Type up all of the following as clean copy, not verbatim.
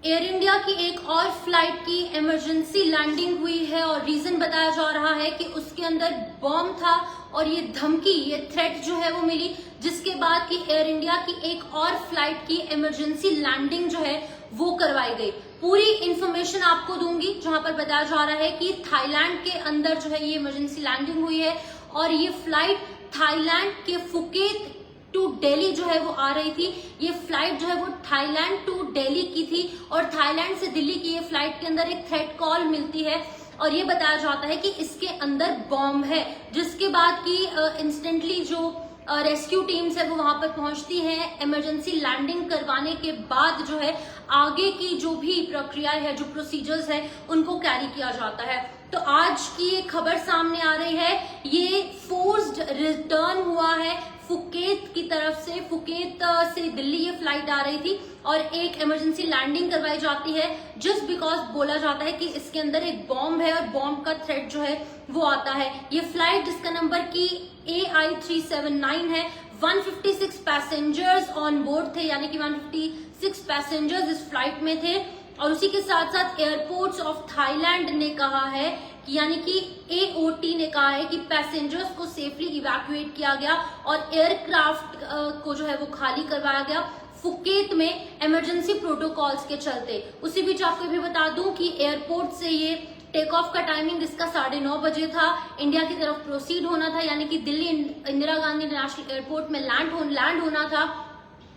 Air India की एक और फ्लाइट की इमरजेंसी लैंडिंग हुई है और रीजन बताया जा रहा है कि उसके अंदर बॉम्ब था और ये धमकी, ये थ्रेट जो है वो मिली, जिसके बाद कि एयर इंडिया की एक और फ्लाइट की इमरजेंसी लैंडिंग जो है वो करवाई गई। पूरी इंफॉर्मेशन आपको दूंगी, जहां पर बताया जा रहा है कि थाईलैंड के अंदर जो है ये इमरजेंसी लैंडिंग हुई है और ये फ्लाइट थाईलैंड के फुकेत टू दिल्ली जो है वो आ रही थी। ये फ्लाइट जो है वो थाईलैंड टू दिल्ली की थी और थाईलैंड से दिल्ली की ये फ्लाइट के अंदर एक थ्रेट कॉल मिलती है और ये बताया जाता है कि इसके अंदर बॉम्ब है, जिसके बाद की इंस्टेंटली जो रेस्क्यू टीम्स है वो वहां पर पहुंचती हैं। इमरजेंसी लैंडिंग करवाने के बाद जो है आगे की जो भी प्रक्रिया है, जो प्रोसीजर्स है, उनको कैरी किया जाता है। तो आज की ये खबर सामने आ रही है, ये फोर्स्ड रिटर्न हुआ है फुकेत की तरफ से। फुकेत से दिल्ली ये फ्लाइट आ रही थी और एक इमरजेंसी लैंडिंग करवाई जाती है जस्ट बिकॉज बोला जाता है कि इसके अंदर एक बॉम्ब है और बॉम्ब का थ्रेट जो है वो आता है। ये फ्लाइट जिसका नंबर की AI379 है, 156 पैसेंजर्स ऑन बोर्ड थे, यानी कि 156 पैसेंजर्स इस फ्लाइट में थे। और उसी के साथ साथ एयरपोर्ट्स ऑफ थाईलैंड ने कहा है कि यानी कि AOT ने कहा है कि पैसेंजर्स को सेफली इवैक्यूएट किया गया और एयरक्राफ्ट को जो है वो खाली करवाया गया फुकेत में इमरजेंसी प्रोटोकॉल्स के चलते। उसी बीच आपको ये भी बता दूं कि एयरपोर्ट से ये टेक ऑफ का टाइमिंग इसका 9:30 बजे था, इंडिया की तरफ प्रोसीड होना था, यानी कि दिल्ली इंदिरा गांधी इंटरनेशनल एयरपोर्ट में लैंड होना था।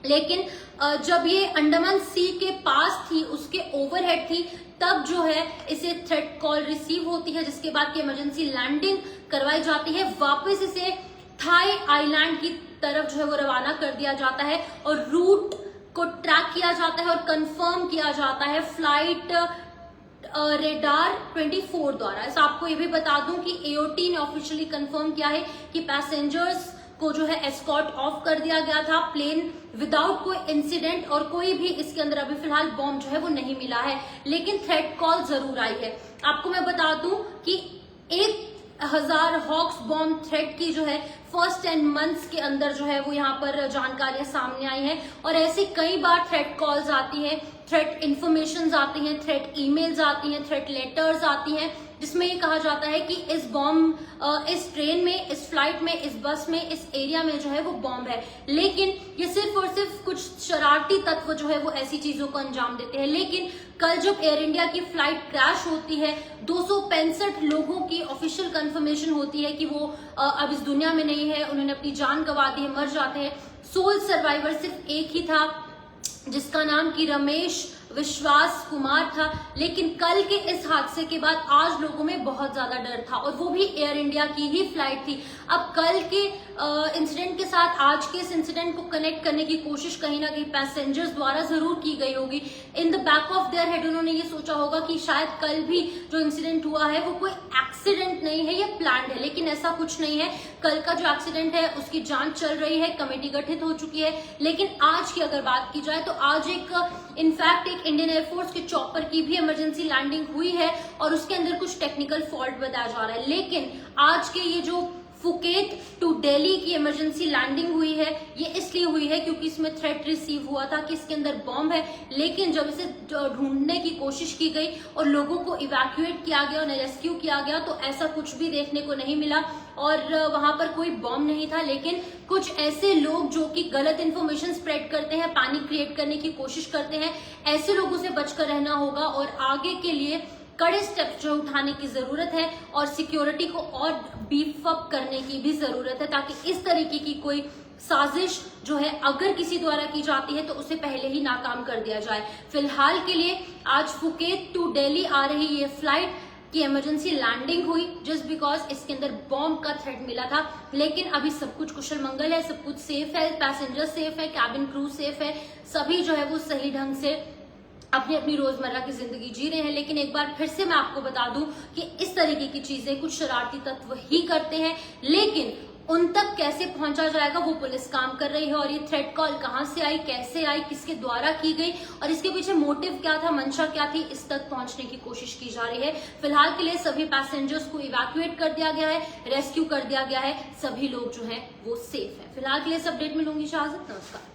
लेकिन जब ये अंडमान सी के पास थी, उसके ओवरहेड थी, तब जो है इसे थ्रेट कॉल रिसीव होती है, जिसके बाद की इमरजेंसी लैंडिंग करवाई जाती है। वापस इसे थाई आइलैंड की तरफ जो है वो रवाना कर दिया जाता है और रूट को ट्रैक किया जाता है और कंफर्म किया जाता है फ्लाइट रेडार 24 द्वारा। ऐसा आपको ये भी बता दूं कि AOT ने ऑफिशियली कंफर्म किया है कि पैसेंजर्स को जो है एस्कॉर्ट ऑफ कर दिया गया था प्लेन विदाउट कोई इंसिडेंट और कोई भी इसके अंदर अभी फिलहाल बॉम्ब जो है वो नहीं मिला है, लेकिन थ्रेट कॉल जरूर आई है। आपको मैं बता दूं कि 1000 हॉक्स बॉम्ब थ्रेट की जो है फर्स्ट 10 मंथ्स के अंदर जो है वो यहाँ पर जानकारियां सामने आई हैं और ऐसी कई बार थ्रेट कॉल्स आती हैं, थ्रेट इंफॉर्मेशन आती हैं, थ्रेट ईमेल्स आती हैं, थ्रेट लेटर्स आती हैं, जिसमें ये कहा जाता है कि इस बॉम्ब, इस ट्रेन में, इस फ्लाइट में, इस बस में, इस एरिया में जो है वो बॉम्ब है। लेकिन ये सिर्फ और सिर्फ कुछ शरारती तत्व जो है वो ऐसी चीजों को अंजाम देते हैं। लेकिन कल जब एयर इंडिया की फ्लाइट क्रैश होती है, 265 लोगों की ऑफिशियल कंफर्मेशन होती है कि वो अब इस दुनिया में नहीं है, उन्होंने अपनी जान गंवा दी है, मर जाते हैं। सोल सर्वाइवर सिर्फ एक ही था, जिसका नाम की रमेश विश्वास कुमार था। लेकिन कल के इस हादसे के बाद आज लोगों में बहुत ज्यादा डर था और वो भी एयर इंडिया की ही फ्लाइट थी। अब कल के इंसिडेंट के साथ आज के इस इंसिडेंट को कनेक्ट करने की कोशिश कहीं ना कहीं पैसेंजर्स द्वारा जरूर की गई होगी। In the back of their head उन्होंने ये सोचा होगा कि शायद कल भी जो इंसिडेंट हुआ है वो कोई एक्सीडेंट नहीं है, या प्लान्ड है, लेकिन ऐसा कुछ नहीं है। कल का जो एक्सीडेंट है उसकी जांच चल रही है, कमेटी गठित हो चुकी है। लेकिन आज की अगर बात की जाए तो आज इनफैक्ट एक इंडियन एयरफोर्स के चॉपर की भी इमरजेंसी लैंडिंग हुई है और उसके अंदर कुछ टेक्निकल फॉल्ट बताया जा रहा है। लेकिन आज के ये जो फुकेत टू दिल्ली की इमरजेंसी लैंडिंग हुई है, ये इसलिए हुई है क्योंकि इसमें थ्रेट रिसीव हुआ था कि इसके अंदर बॉम्ब है। लेकिन जब इसे ढूंढने की कोशिश की गई और लोगों को इवैक्यूएट किया गया, उन्हें रेस्क्यू किया गया, तो ऐसा कुछ भी देखने को नहीं मिला और वहां पर कोई बॉम्ब नहीं था। लेकिन कुछ ऐसे लोग जो कि गलत इन्फॉर्मेशन स्प्रेड करते हैं, पैनिक क्रिएट करने की कोशिश करते हैं, ऐसे लोगों से बचकर रहना होगा और आगे के लिए कड़े स्टेप्स जो उठाने की जरूरत है और सिक्योरिटी को और बीफ अप करने की भी जरूरत है, ताकि इस तरीके की कोई साजिश जो है अगर किसी द्वारा की जाती है तो उसे पहले ही नाकाम कर दिया जाए। फिलहाल के लिए आज फुकेत टू दिल्ली आ रही ये फ्लाइट की इमरजेंसी लैंडिंग हुई जस्ट बिकॉज इसके अंदर बॉम्ब का थ्रेट मिला था। लेकिन अभी सब कुछ कुशल मंगल है, सब कुछ सेफ है, पैसेंजर सेफ है, कैबिन क्रू सेफ है, सभी जो है वो सही ढंग से अपनी अपनी रोजमर्रा की जिंदगी जी रहे हैं। लेकिन एक बार फिर से मैं आपको बता दूं कि इस तरीके की चीजें कुछ शरारती तत्व ही करते हैं, लेकिन उन तक कैसे पहुंचा जाएगा वो पुलिस काम कर रही है। और ये थ्रेट कॉल कहां से आई, कैसे आई, किसके द्वारा की गई और इसके पीछे मोटिव क्या था, मंशा क्या थी, इस तक पहुंचने की कोशिश की जा रही है। फिलहाल के लिए सभी पैसेंजर्स को इवैक्यूएट कर दिया गया है, रेस्क्यू कर दिया गया है, सभी लोग जो है वो सेफ है। फिलहाल के लिए इस अपडेट में लूंगी इजाजत, नमस्कार।